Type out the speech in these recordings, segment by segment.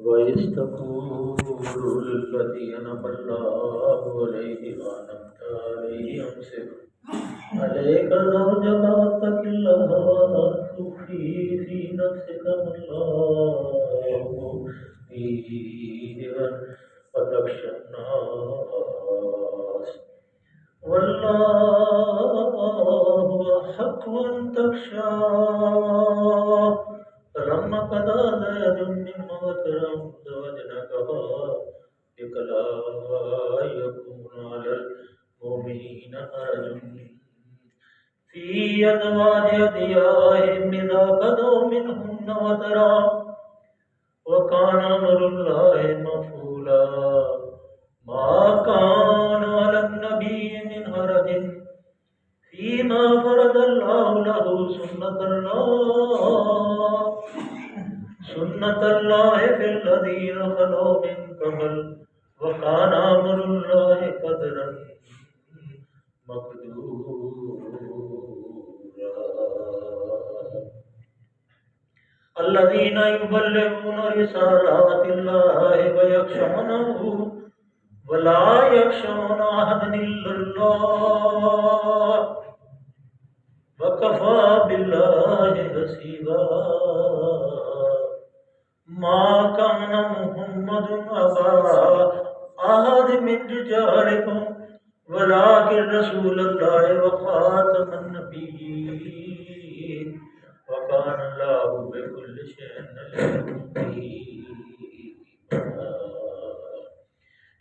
وَإِذْ تَقُولُ لِلَّذِي أَنْعَمَ اللَّهُ عَلَيْهِ وَأَنْعَمْتَ عَلَيْهِ أَمْسِكْ عَلَيْكَ زَوْجَكَ وَاتَّقِ اللَّهَ وَلَا تُخْفِي فِي نَفْسِكَ مَا اللَّهُ مُبْدِيهِ وَتَخْشَى النَّاسَ وَاللَّهُ أَحَقُّ أَن تَخْشَاهُ فَلَمَّا قَضَىٰ زَيْدٌ مِنْهُ وَطَرًا زَوَّجْنَاكَهَا بِكَ لَا يَكُونَ عَلَى الْمُؤْمِنِينَ حَرَجٌ فِي أَزْوَاجِ أَدْعِيَائِهِمْ إِذَا قَضَوْا مِنْهُنَّ وَطَرًا وَكَانَ أَمْرُ اللَّهِ مَفْعُولًا مَا كَانَ عَلَى النَّبِيِّ مِنْ حَرَجٍ فِيمَا فَرَضَ اللَّهُ لَهُ سُنَّةَ اللَّهِ فِي الَّذِينَ خَلَوْا مِن قَبْلُ وَكَانَ أَمْرُ اللَّهِ قَدَرًا مَّقْدُورًا الَّذِينَ يُبَلِّغُونَ رِسَالَاتِ اللَّهِ وَيَخْشَوْنَهُ وَلَا يَخْشَوْنَ أَحَدًا إِلَّا اللَّهَ وَكَفَىٰ بِاللَّهِ حَسِيبًا مَا كَانَ مُحَمَّدٌ أَبَا أَحَدٍ مِّن رِّجَالِكُمْ وَلَٰكِن رَّسُولَ اللَّهِ وَخَاتَمَ النَّبِيِّينَ وَكَانَ اللَّهُ بِكُلِّ شَيْءٍ عَلِيمًا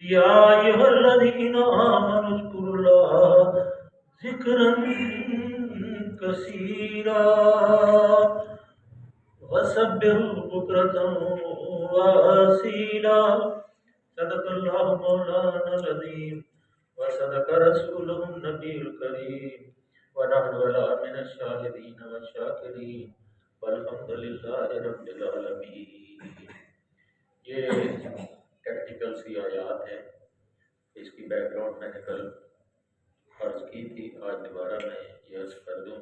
يَا أَيُّهَا الَّذِينَ آمَنُوا اذْكُرُوا اللَّهَ ذِكْرًا كَثِيرًا وَسَبِّحُوهُ بُكْرَةً وَأَصِيلًا صدق الله مولانا العظيم وصدق رسوله النبي الكريم ونحن على من الشاهدين والشاكرين والحمد لله رب العالمين. یہ ٹیکنیکل سی آیات ہیں، اس کی بیک گراؤنڈ میں نے کل عرض کی تھی، آج دوبارہ میں یہ عرض کر دوں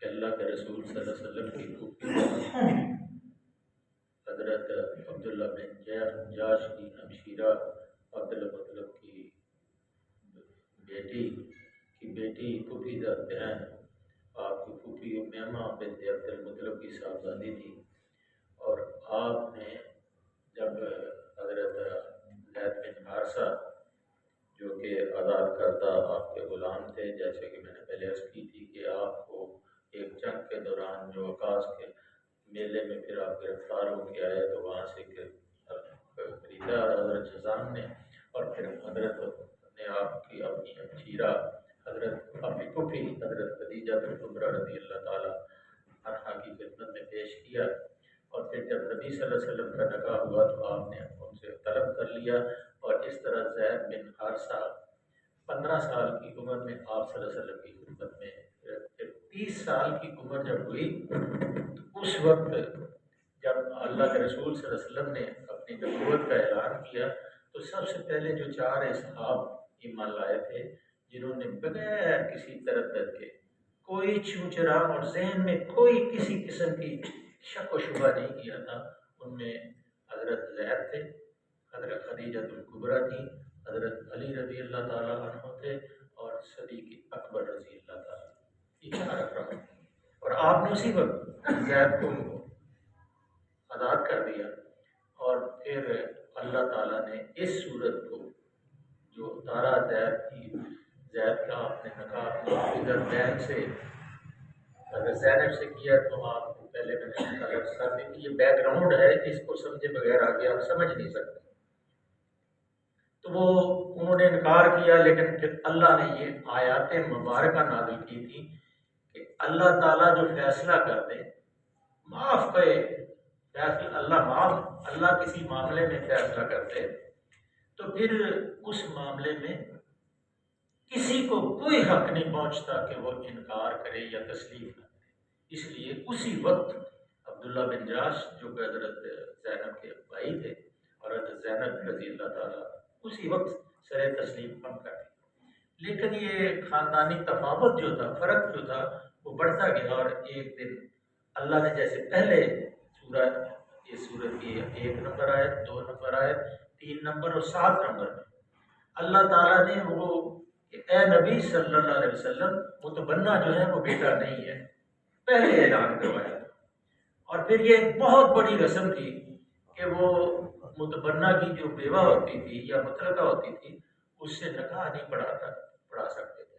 کہ اللہ کے رسول صلی اللہ علیہ وسلم کی پھوپھی حضرت عبداللہ بن جاش کی ہمشیرہ عبدالمطلب کی بیٹی پھوپھی ذات بہن آپ کی پھوپھی امیمہ بنت عبدالمطلب کی صاحبزادی تھی، اور آپ نے جب حضرت زید بن حارثہ جو کہ آزاد کردہ آپ کے غلام تھے، جیسے کہ میں نے پہلے عرض کی تھی کہ آپ کو ایک جنگ کے دوران جو عکاظ کے میلے میں پھر آپ گرفتار ہو کے آئے تو وہاں سے خریدا حضرت جزام نے، اور پھر حضرت نے آپ کی اپنی ہمشیرہ حضرت اپنی پھوپھی حضرت خدیجہ کبریٰ رضی اللہ تعالیٰ عنہا کی خدمت میں پیش کیا، اور پھر جب نبی صلی اللہ علیہ وسلم کا نکاح ہوا تو آپ نے ان سے طلب کر لیا، اور اس طرح زید بن حارثہ 15 سال کی عمر میں آپ صلی اللہ علیہ وسلم کی خدمت میں، پھر 30 سال کی عمر جب ہوئی تو اس وقت جب اللہ کے رسول صلی اللہ علیہ وسلم نے اپنی نبوت کا اعلان کیا تو سب سے پہلے جو 4 اصحاب ایمان لائے تھے، جنہوں نے بغیر کسی تردد کے، کوئی چوچرا اور ذہن میں کوئی کسی قسم کی شک و شبہ نہیں کیا تھا، ان میں حضرت زید تھے، حضرت خدیجہ الکبریٰ تھیں، حضرت علی رضی اللہ تعالیٰ عنہ تھے، اور صدیق اکبر رضی اللہ تعالیٰ، یہ 4 افراد، اور آپ نے اسی وقت زید کو آزاد کر دیا، اور پھر اللہ تعالیٰ نے اس صورت کو جو اتارا زید کا آپ نے نکاح اپنی بہن سے اگر زینب سے کیا، تو آپ کو پہلے میں نے عرض کر دی کہ یہ بیک گراؤنڈ ہے، اس کو سمجھے بغیر آگے آپ سمجھ نہیں سکتے، تو وہ انہوں نے انکار کیا، لیکن پھر اللہ نے یہ آیات مبارکہ نازل کی تھی کہ اللہ تعالیٰ جو فیصلہ کر دے، معاف کرے، اللہ کسی معاملے میں فیصلہ کرتے تو پھر اس معاملے میں کسی کو کوئی حق نہیں پہنچتا کہ وہ انکار کرے یا تسلیم نہ کرے، اس لیے اسی وقت عبداللہ بن جاش جو کہ حضرت زینب کے بھائی تھے، اور حضرت زینب رضی اللہ تعالیٰ اسی وقت سر تسلیم ہم کر دی، لیکن یہ خاندانی تفاوت جو تھا، فرق جو تھا، وہ بڑھتا گیا، اور ایک دن اللہ نے جیسے پہلے سورہ، یہ سورت کی 1 نمبر آیت، 2 نمبر آیت، 3 نمبر اور 7 نمبر میں اللہ تعالیٰ نے وہ کہ اے نبی صلی اللہ علیہ وسلم متبنہ جو ہے وہ بیٹا نہیں ہے، پہلے اعلان کروایا تھا۔ اور پھر یہ ایک بہت بڑی رسم تھی کہ وہ متبنہ کی جو بیوہ ہوتی تھی یا مطلقہ ہوتی تھی اس سے نکاح نہیں پڑھا سکتے تھے۔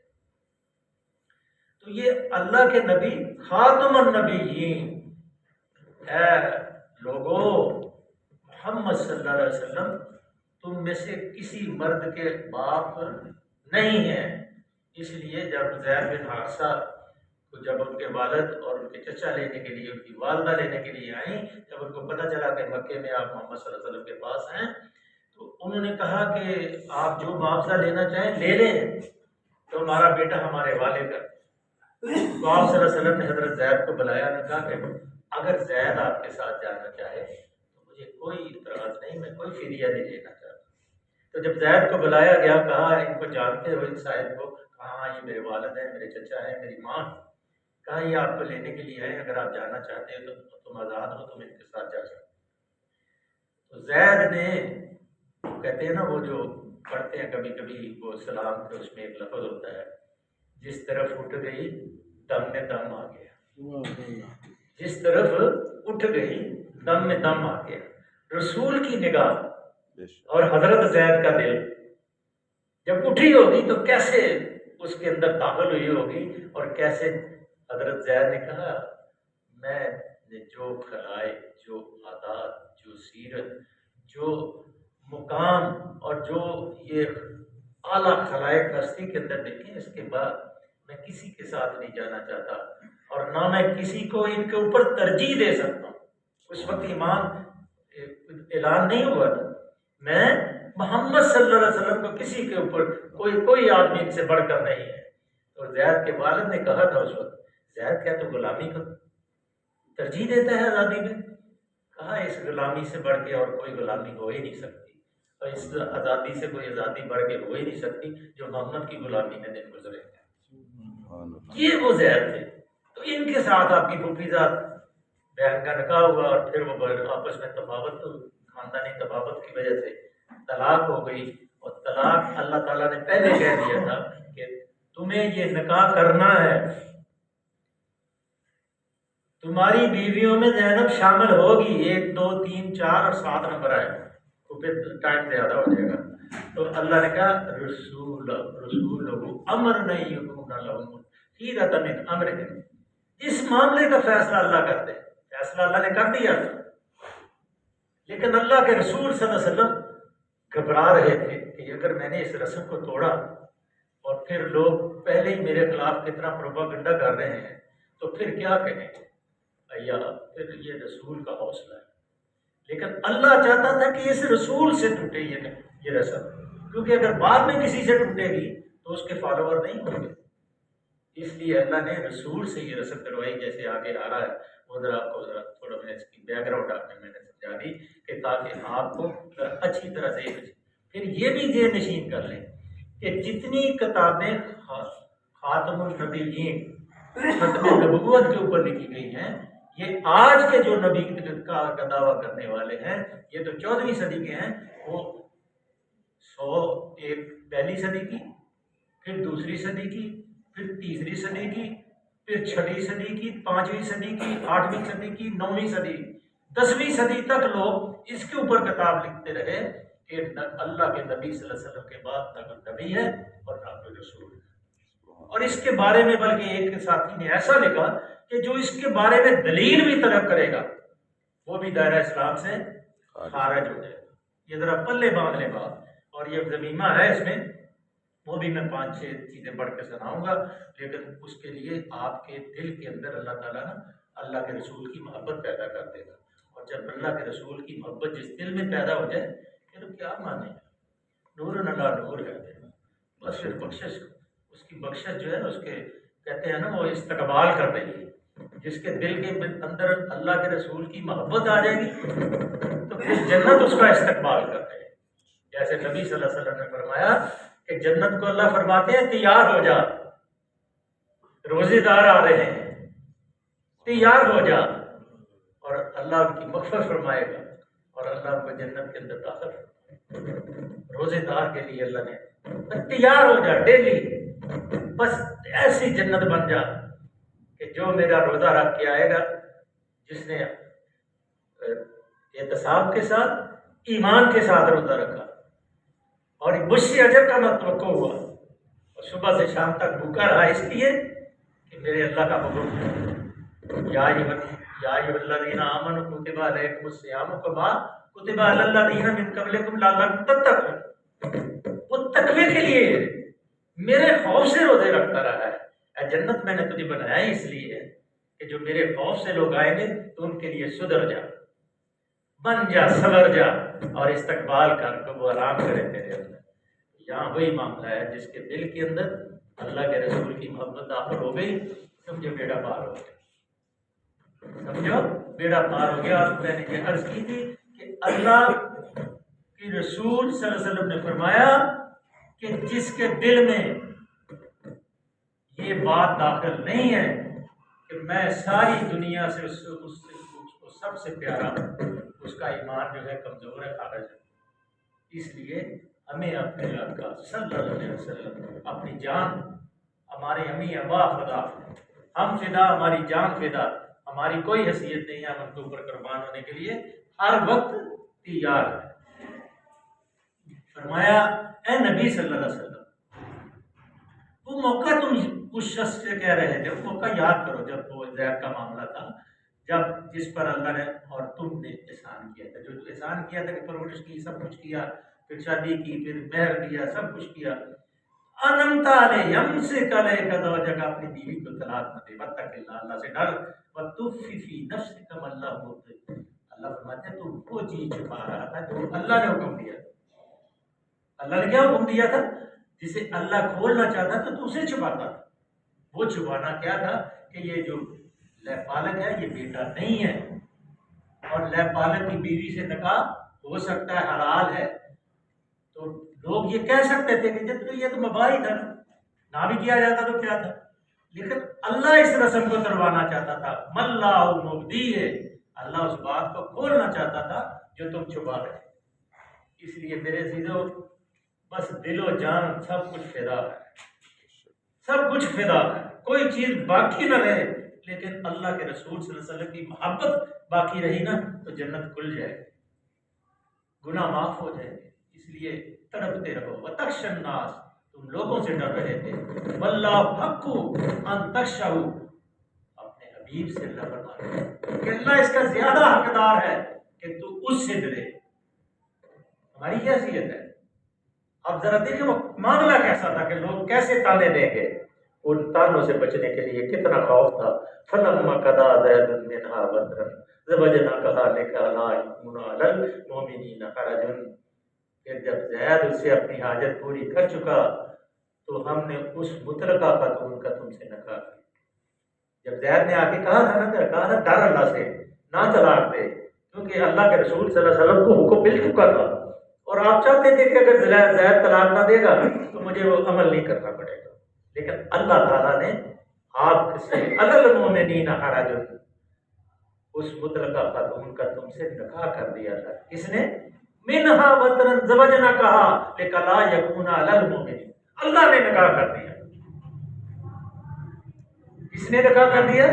تو یہ اللہ کے نبی خاتم النبیین، اے لوگو محمد صلی اللہ علیہ وسلم تم میں سے کسی مرد کے باپ نہیں ہیں۔ اس لیے جب زید بن حارثہ کو جب ان کے والد اور ان کے چچا لینے کے لیے، ان کی والدہ لینے کے لیے آئیں، جب ان کو پتہ چلا کہ مکے میں آپ محمد صلی اللہ علیہ وسلم کے پاس ہیں، تو انہوں نے کہا کہ آپ جو معاوضہ لینا چاہیں لے لیں، تو ہمارا بیٹا ہمارے والے کا۔ تو آپ صلی اللہ علیہ وسلم نے حضرت زید کو بلایا، نے کہا کہ اگر زید آپ کے ساتھ جانا چاہے تو مجھے کوئی اعتراض نہیں، میں کوئی فدیہ نہیں لینا چاہتا۔ تو جب زید کو بلایا گیا، کہا ان کو جانتے ہو ان صاحب کو؟ کہا یہ میرے والد ہیں، میرے چچا ہیں، میری ماں۔ کہا یہ آپ کو لینے کے لیے آئے، اگر آپ جانا چاہتے ہیں تو تم آزاد ہو، تم ان کے ساتھ جا سکتے۔ تو زید نے، کہتے ہیں نا وہ جو پڑھتے ہیں کبھی کبھی وہ سلام کے اس میں ایک لفظ ہوتا ہے، جس طرف اٹھ گئی دم میں دم آ گیا، جس طرف اٹھ گئی دم میں دم آ گیا۔ رسول کی نگاہ اور حضرت زید کا دل جب اٹھی ہوگی تو کیسے اس کے اندر داخل ہوئی ہوگی، اور کیسے حضرت زید نے کہا میں نے جو خلائق، جو عادات، جو سیرت، جو مقام اور جو یہ اعلیٰ خلائق ہستی کے اندر دیکھیں، اس کے بعد میں کسی کے ساتھ نہیں جانا چاہتا، اور نہ میں کسی کو ان کے اوپر ترجیح دے سکتا ہوں۔ اس وقت ایمان اعلان نہیں ہوا تھا، میں محمد صلی اللہ علیہ وسلم کو کسی کے اوپر کوئی آدمی ان سے بڑھ کر نہیں ہے۔ تو زید کے والد نے کہا تھا اس وقت، زید کیا تو غلامی کو ترجیح دیتا ہے آزادی میں؟ کہا اس غلامی سے بڑھ کے اور کوئی غلامی ہو ہی نہیں سکتی، اور اس آزادی سے کوئی آزادی بڑھ کے ہو ہی نہیں سکتی جو محمد کی غلامی میں دن گزرے ہیں۔ یہ وہ زید تھے۔ تو ان کے ساتھ آپ کی پھوپھی ذات بہن کا نکاح ہوا، اور پھر وہ آپس میں تفاوت، خاندانی تفاوت کی وجہ سے طلاق ہو گئی۔ اور طلاق اللہ تعالیٰ نے پہلے کہہ دیا تھا کہ تمہیں یہ نکاح کرنا ہے، تمہاری بیویوں میں زینب شامل ہوگی، 1 2 3 4 اور 7 نمبر آئے تو پھر ٹائم زیادہ ہو جائے گا۔ تو اللہ نے کہا رسول امر نہیں یکون خیرۃ من امرہم، اس معاملے کا فیصلہ اللہ کرتے ہیں، فیصلہ اللہ نے کر دیا تھا، لیکن اللہ کے رسول صلی اللہ علیہ وسلم گھبرا رہے تھے کہ اگر میں نے اس رسم کو توڑا اور پھر لوگ پہلے ہی میرے خلاف کتنا پروپیگنڈا کر رہے ہیں تو پھر کیا کہیں یا پھر یہ رسول کا حوصلہ ہے۔ لیکن اللہ چاہتا تھا کہ اس رسول سے ٹوٹے یہ رسم، کیونکہ اگر بعد میں کسی سے ٹوٹے گی تو اس کے فالوور نہیں ہوں گے، اس لیے اللہ نے رسول سے یہ رسم کروائی۔ جیسے آگے آ رہا ہے وہ ذرا آپ کو تھوڑا میں اس کی بیک گراؤنڈ آپ میں نے سمجھا دی کہ تاکہ آپ کو اچھی طرح سے پھر یہ بھی ذہن نشین کر لیں کہ جتنی کتابیں خاتم النبیین، ختم نبوت کے اوپر لکھی گئی ہیں، یہ آج کے جو نبی کا دعویٰ کرنے والے ہیں، یہ تو 14ویں صدی کے ہیں، وہ 101 پہلی صدی کی، پھر دوسری صدی کی، پھر تیسری صدی کی، پھر 6ویں صدی کی، 5ویں صدی کی، 8ویں صدی کی، 9ویں صدی، 10ویں صدی تک لوگ اس کے اوپر کتاب لکھتے رہے کہ اللہ کے نبی صلی اللہ علیہ وسلم کے بعد نہ کوئی نبی ہے اور نہ کوئی رسول ہے۔ اور اس کے بارے میں بلکہ ایک ساتھی نے ایسا لکھا کہ جو اس کے بارے میں دلیل بھی طلب کرے گا وہ بھی دائرہ اسلام سے خارج ہو جائے گا۔ یہ ذرا پلے باندھ لیں بات، اور یہ ضمیمہ ہے اس میں، وہ بھی میں 5-6 چیزیں پڑھ کے سناؤں گا، لیکن اس کے لیے آپ کے دل کے اندر اللہ تعالیٰ نا اللہ کے رسول کی محبت پیدا کر دے گا، اور جب اللہ کے رسول کی محبت جس دل میں پیدا ہو جائے پھر کیا مانے، نور نلا نور ہے، بس پھر بخشش، اس کی بخشش جو ہے اس کے کہتے ہیں نا وہ استقبال کر رہی ہے۔ جس کے دل کے اندر اللہ کے رسول کی محبت آ جائے گی تو پھر جنت اس کا استقبال کر رہے ہیں۔ جیسے نبی صلی اللہ علیہ وسلم نے فرمایا کہ جنت کو اللہ فرماتے ہیں تیار ہو جا، روزے دار آ رہے ہیں، تیار ہو جا، اور اللہ کی مغفرت فرمائے گا اور اللہ کو جنت کے اندر داخل فرمائے۔ روزے دار کے لیے اللہ نے تیار ہو جا ڈیلی، بس ایسی جنت بن جا کہ جو میرا روزہ رکھ کے آئے گا، جس نے احتساب کے ساتھ ایمان کے ساتھ روزہ رکھا اور مجھ سے اجر کا توقع ہوا اور صبح سے شام تک بھوکا رہا، اس لیے کہ میرے اللہ کا حکم ہے، یا ایھا الذین آمنوا کتب علیکم الصیام کما کتب علی الذین من قبلکم لعلکم تتقون۔ وہ تقوی کے لیے میرے خوف سے روزے رکھتا رہا ہے۔ اے جنت میں نے تجھے بنایا اس لیے ہے کہ جو میرے خوف سے لوگ آئیں گے تو ان کے لیے سدھر جا، بن جا، سنور جا اور استقبال کر تو وہ آرام کرے تیرے اندر۔ یہاں وہی معاملہ ہے جس کے دل کے اندر اللہ کے رسول کی محبت داخل ہو گئی، سمجھو بیڑا پار ہو گیا، سمجھو بیڑا پار ہو گیا۔ میں نے یہ عرض کی تھی کہ اللہ کی رسول صلی اللہ علیہ وسلم نے فرمایا کہ جس کے دل میں یہ بات داخل نہیں ہے کہ میں ساری دنیا سے اس کو سب سے پیارا ہوں، اس کا ایمان جو ہے کمزور ہے، خارج ہے۔ اس لیے ہمیں اپنے آقا صلی اللہ علیہ وسلم، اپنی جان، ہمارے امی ابا فدا، ہم فدا، ہماری جان فدا، ہماری کوئی حیثیت نہیں ہے ہم ان کے اوپر قربان ہونے کے لیے، ہر وقت تیار ہے۔ فرمایا اے نبی صلی اللہ علیہ وسلم، وہ موقع تم اس شخص سے کہہ رہے تھے، وہ موقع یاد کرو جب وہ زید کا معاملہ تھا، جب جس پر اللہ نے اور تم نے احسان کیا تھا، جو احسان کیا تھا کہ پرورش کی، سب کچھ کیا، پھر شادی کی، پھر مہر دیا، سب کچھ کیا۔ انمتا علیہم سے کلے کا زوجہ کا، اپنی بیوی کو طلاق نہ دے، واتق اللہ، اللہ سے ڈر، وتخفی فی نفسک ما اللہ مبدی، اللہ فرماتے ہیں تو وہ چیز چھپا رہا تھا جو اللہ نے حکم دیا تھا۔ اللہ نے کیا حکم دیا تھا؟ جسے اللہ کھولنا چاہتا تھا تو اسے چھپاتا تھا۔ وہ چھپانا کیا تھا کہ یہ جو لے پالک ہے یہ بیٹا نہیں ہے، اور لے پالک کی بیوی سے نکاح ہو سکتا ہے، حلال ہے، تو لوگ یہ کہہ سکتے تھے کہ جب یہ تو مباح ہی تھا، نہ بھی کیا جاتا تو کیا تھا، لیکن اللہ اس رسم کو کروانا چاہتا تھا، مَلَّهُ مُبْدِيهِ، اللہ اس بات کو کھولنا چاہتا تھا جو تم چھپا رہے۔ اس لیے میرے عزیزو، بس دل و جان سب کچھ فدا ہے، سب کچھ فدا ہے، کوئی چیز باقی نہ رہے، لیکن اللہ کے رسول صلی اللہ علیہ وسلم کی محبت باقی رہی نا تو جنت کھل جائے گی، گناہ معاف ہو جائے گے۔ اس لیے تڑپتے رہو، وَتَخْشَى النَّاسَ، تم لوگوں سے ڈر رہے تھے، وَاللَّهُ حَقُّ أَن تَخْشَوْا، اپنے حبیب سے اللہ فرماتے ہیں کہ اللہ اس کا زیادہ حقدار ہے کہ تو اس سے ڈرے۔ ہماری کیا حیثیت ہے؟ اب ذرا دیکھیں وہ معاملہ کیسا تھا کہ لوگ کیسے تانے دیں گے، ان تانوں سے بچنے کے لیے کتنا خوف تھا۔ فَلَمَّا قَضَىٰ زَيْدٌ مِّنْهَا وَطْرًا زَوَّجْنَاكَهَا لَكَ لَا يَكُونَ عَلَى الْمُؤْمِنِينَ حَرَجٌ، پھر جب زید اس سے اپنی حاجت پوری کر چکا تو ہم نے اس مطلقہ خاتون کا تم سے نکاح کیا۔ جب زید نے آ کے کہا تھا ڈر اللہ سے، نہ طلاق دے، کیونکہ اللہ کے رسول صلی اللہ علیہ وسلم کو حکم مل چکا تھا اور آپ چاہتے تھے کہ اگر زید طلاق نہ دے گا تو مجھے وہ عمل نہیں کرنا پڑے گا، لیکن اللہ تعالیٰ نے آپ سے علی المؤمنین حرج، اس مطلقہ خاتون کا تم سے نکاح کر دیا تھا۔ کس نے؟ منہا وطرن زوجنا کہا لیکن لا یکون علی المؤمنین، اللہ نے نکاح کر دیا۔ کس نے نکاح کر دیا؟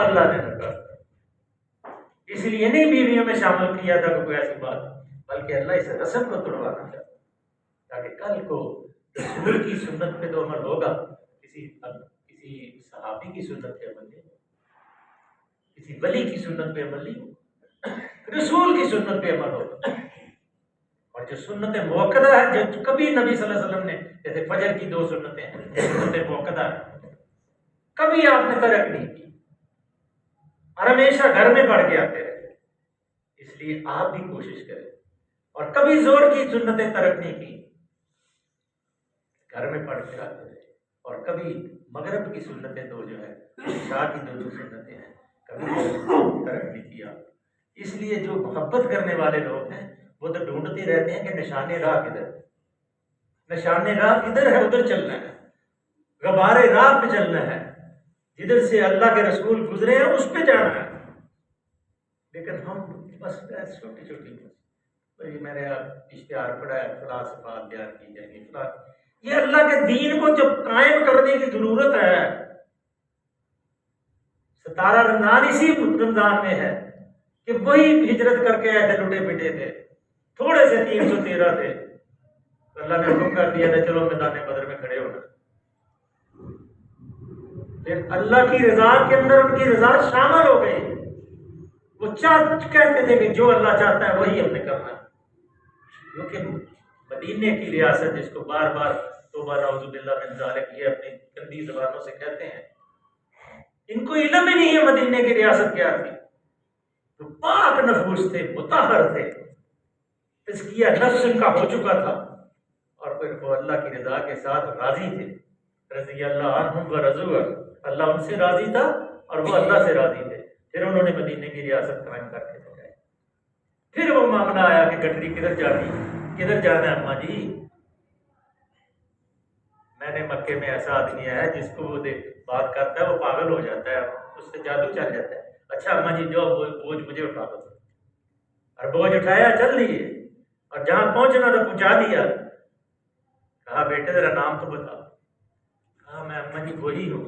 اللہ نے نکاح کر دیا۔ اس لیے نہیں بیویوں میں شامل کیا تھا کوئی ایسی بات، بلکہ اللہ اس رسم کو توڑوانا چاہتا تاکہ کل کو رسول کی سنت پہ تو عمل ہوگا، کسی صحابی کی سنت پہ عمل نہیں ہوگا، کسی ولی کی سنت پہ عمل نہیں ہوگا، رسول کی سنت پہ عمل ہوگا۔ اور جو سنت موقدہ ہے جو کبھی نبی صلی اللہ علیہ وسلم نے، جیسے فجر کی 2 سنتیں ہیں، سنت موقدہ ہے، کبھی آپ نے ترک نہیں کی اور ہمیشہ گھر میں پڑھ کے آتے رہے، اس لیے آپ بھی کوشش کریں اور کبھی زور کی سنتیں ترک نہیں کی، گھر میں پڑھ کے آتے رہے، اور کبھی مغرب کی سنتیں 2 جو ہے، عشاء کی 2 سنتیں ہیں، کبھی ترک نہیں کیا۔ اس لیے جو محبت کرنے والے لوگ ہیں وہ تو ڈھونڈتے رہتے ہیں کہ نشان راہ کدھر، نشان راہ کدھر ہے، ادھر چلنا ہے، غبار راہ پہ چلنا ہے، جدھر سے اللہ کے رسول گزرے ہیں اس پہ جانا ہے. لیکن ہم بس چھوٹی چھوٹی بھائی میں نے اشتہار پڑھا ہے فلاں صفات بیان کی جائیں گی فلاں. یہ اللہ کے دین کو جب قائم کرنے کی ضرورت ہے. 17 رمضان اسی رمضان میں ہے کہ وہی ہجرت کر کے آئے تھے, لٹے پٹے تھے, تھوڑے سے 313 تھے. اللہ نے حکم کر دیا تھا چلو میدان بدر میں کھڑے ہونا. پھر اللہ کی رضا کے اندر ان کی رضا شامل ہو گئی. وہ کہتے تھے کہ جو اللہ چاہتا ہے وہی ہم نے کرنا ہے. کیونکہ مدینے کی ریاست جس کو بار بار توبہ نعوذ باللہ من ذالک یہ اپنی گندی زبانوں سے کہتے ہیں, ان کو علم ہی نہیں ہے مدینے کی ریاست کیا تھی. تو پاک نفوس تھے, مطہر تھے, تزکیہ نفس ان کا ہو چکا تھا, اور پھر وہ اللہ کی رضا کے ساتھ راضی تھے. رضی اللہ عنہم ورضوا عنہ, اللہ ان سے راضی تھا اور وہ اللہ سے راضی تھے. پھر انہوں نے مدینے کی ریاست قائم کر کے دکھائی. پھر وہ معاملہ آیا کہ گٹری کدھر جانی, کدھر جانا ہے اماں جی. میں نے مکے میں ایسا آدمی ہے جس کو وہ بات کرتا ہے وہ پاگل ہو جاتا ہے, اس سے جادو چل جاتا ہے. اچھا اماں جی جو بوجھ مجھے اٹھا دو, اور بوجھ اٹھایا چل لیے, اور جہاں پہنچنا تھا پہنچا دیا. کہا بیٹے تیرا نام تو بتا. کہا میں اماں جی وہی ہوں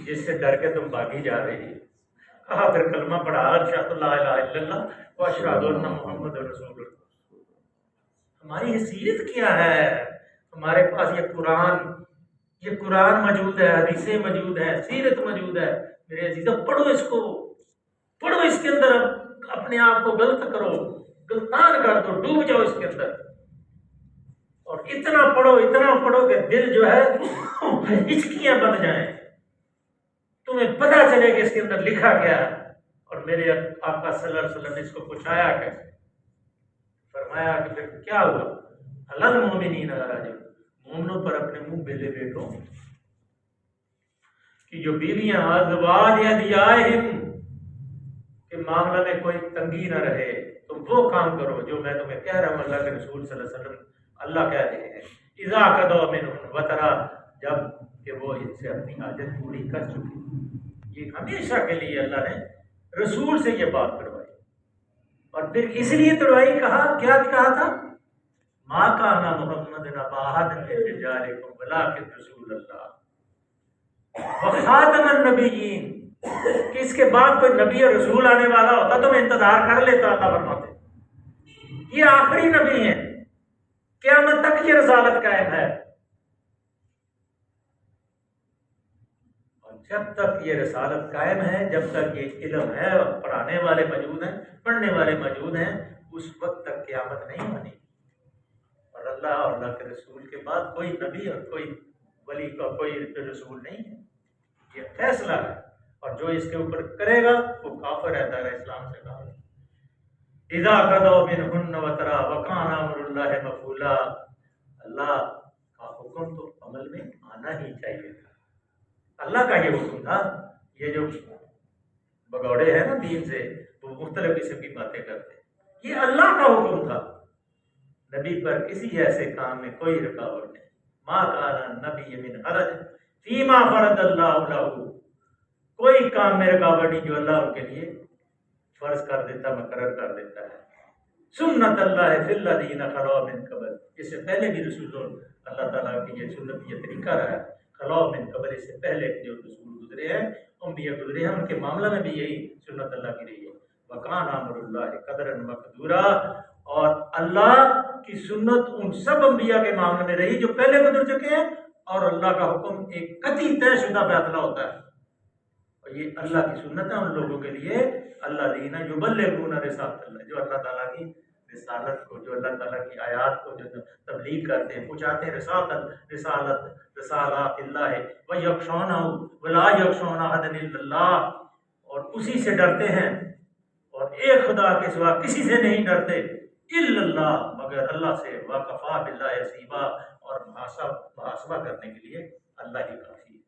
جس سے ڈر کے تم بھاگی جا رہی. کہا پھر کلمہ پڑھا اشہد لا الہ الا اللہ واشہد ان محمد رسول اللہ. ہماری حیثیت کیا ہے؟ ہمارے پاس یہ قرآن موجود ہے, حدیثیں موجود ہیں, سیرت موجود ہے. میرے عزیزوں پڑھو اس کو, پڑھو اس کے اندر, اپنے آپ کو غلط کرو, گلتان کر دو, ڈوب جاؤ اس کے اندر. اور اتنا پڑھو کہ دل جو ہے ہچکیاں بن جائیں, تمہیں پتہ چلے کہ اس کے اندر لکھا کیا ہے. اور میرے آقا صلی اللہ علیہ وسلم نے اس کو پوچھایا کیسے؟ فرمایا کہ پھر کیا ہوا؟ حلال مومنین راجع, مومنوں پر اپنے منہ بیلے بیٹھو کہ جو بیویاں ازواج یا دیائہم کے معاملہ میں کوئی تنگی نہ رہے, تم وہ کام کرو جو میں تمہیں کہہ رہا ہوں. اللہ کے رسول صلی اللہ علیہ وسلم اللہ کہہ رہے ہیں اذا قضوا منہن وطرا, جب کہ وہ ان سے اپنی حاجت پوری کر چکے. یہ ہمیشہ کے لیے اللہ نے رسول سے یہ بات کروائی, اور پھر اس لیے کروائی. کیا کہا تھا؟ ما کان محمد ابا احد من رجالکم ولکن رسول اللہ وخاتم النبیین, کہ اس کے بعد کوئی نبی اور رسول آنے والا ہوتا تو میں انتظار کر لیتا. اللہ فرماتے یہ آخری نبی ہیں, قیامت تک یہ رسالت قائم ہے. اور جب تک یہ رسالت قائم ہے, جب تک یہ علم ہے اور پڑھانے والے موجود ہیں, پڑھنے والے موجود ہیں, اس وقت تک قیامت نہیں ہونی. اور اللہ اور اللہ کے رسول کے بعد کوئی نبی اور کوئی ولی کا کوئی رسول نہیں ہے. یہ فیصلہ ہے, اور جو اس کے اوپر کرے گا وہ کافر رہتا ہے, اسلام سے باہر. اذا قضوا منهن وطرا وکان امر اللہ مفعولا, اللہ کا حکم تو عمل میں آنا ہی چاہیے تھا. اللہ کا یہ حکم تھا. یہ جو بگوڑے ہیں نا دین سے, وہ مختلف قسم کی باتیں کرتے ہیں, یہ اللہ کا حکم تھا. نبی پر کسی ایسے کام میں کوئی رکاوٹ نہیں. ما کان نبی من حرج فیما فرض اللہ لہ, کوئی کام میں رکاوٹ نہیں جو اللہ ان کے لیے فرض کر دیتا, مقرر کر دیتا ہے. سنت اللہ فی الذین خلو من قبل, اس سے پہلے بھی رسولوں اللہ تعالیٰ کی یہ سنت, یہ طریقہ رہا ہے. خلو من قبل, اس سے پہلے جو رسول گزرے ہیں, انبیاء گزرے ہیں, ان کے معاملہ میں بھی یہی سنت اللہ کی رہی ہے. وکان امر اللہ قدرا مقدورا, اور اللہ کی سنت ان سب انبیاء کے معاملے میں رہی جو پہلے گزر چکے ہیں. اور اللہ کا حکم ایک قطعی طے شدہ فیصلہ ہوتا ہے, اور یہ اللہ کی سنت ہے ان لوگوں کے لیے. اللہ دینا یبلغون رسالت اللہ, جو اللہ تعالیٰ کی رسالت کو, جو اللہ تعالیٰ کی آیات کو جو تبلیغ کرتے ہیں, پہنچاتے ہیں. رسالات اللہ ویخشونہ ولا یخشون احدا الا اللہ, اور اسی سے ڈرتے ہیں, اور ایک خدا کے سوا کسی سے نہیں ڈرتے. الا اللہ, مگر اللہ سے. وکفی باللہ حسیبا, اور محاسبہ کرنے کے لیے اللہ ہی کافی ہے.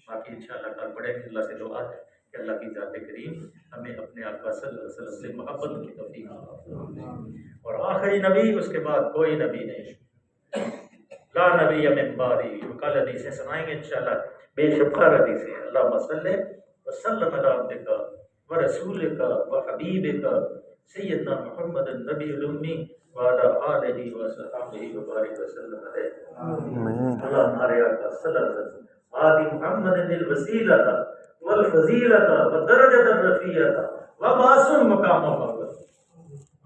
باقی انشاءاللہ کل پڑھیں گے. اللہ سے دعا ہے کہ اللہ کی ذات کریم ہمیں اپنے آقا صلی اللہ علیہ وسلم سے محبت کی توفیق عطا فرمائے. اور آخری نبی, اس کے بعد کوئی نبی نہیں. لا نبی من بعدی، کل حدیثیں سنائیں گے انشاءاللہ، بے شمار حدیثیں۔ اللہم صلی وسلم علی عبدک ورسولک وحبیبک سیدنا محمد النبی الامی وعلی آلہ وصحبہ وبارک وسلم علیہ۔ آمین اللہ ہمارے آقا صلی اللہ علیہ وسلم آدی محمد الوسیلۃ والفضیلۃ والدرجۃ الرفیعۃ وبعث مقام محمود،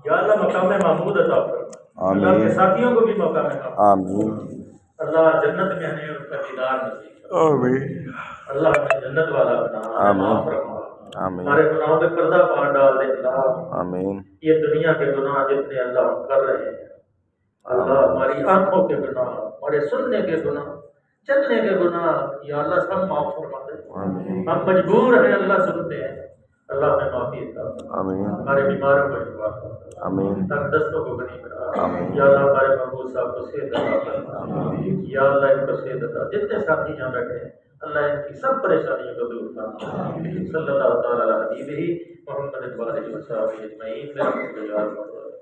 یا اللہ مقام محمود عطا فرما، اللہ کے ساتھیوں کو بھی مقام محمود، آمین اللہ جنت میں ہمیں ان کا دیدار نصیب فرما، آمین اللہ ہمیں جنت والا بنا، آمین۔ معاف فرما، آمین ہمارے گناہوں پہ پردہ پار ڈال دے اللہ۔ آمین یہ دنیا کے گناہ جتنے اللہ ہم کر رہے ہیں، اللہ ہماری آنکھوں کے گناہ، ہمارے سننے کے گناہ، چلنے کے گناہ، یا اللہ سب معاف فرما دے۔ آمین ہم مجبور ہیں، اللہ سنتے ہیں، اللہ ہمیں معافی عطا فرما، آمین ہمارے بیماروں کو شفا فرما، آمین تنگ دستوں کو غنی بنا، آمین۔ یا اللہ ہمارے محبوب صاحب کو صحت عطا فرما، یا اللہ ان کو صحت عطا، جتنے ساتھی یہاں بیٹھے ہیں اللہ ان کی سب پریشانیوں کو دور فرما، صلی اللہ تعالی علی حبیبہ محمد وآلہ وصحبہ اجمعین برحمتک یا ارحم الراحمین۔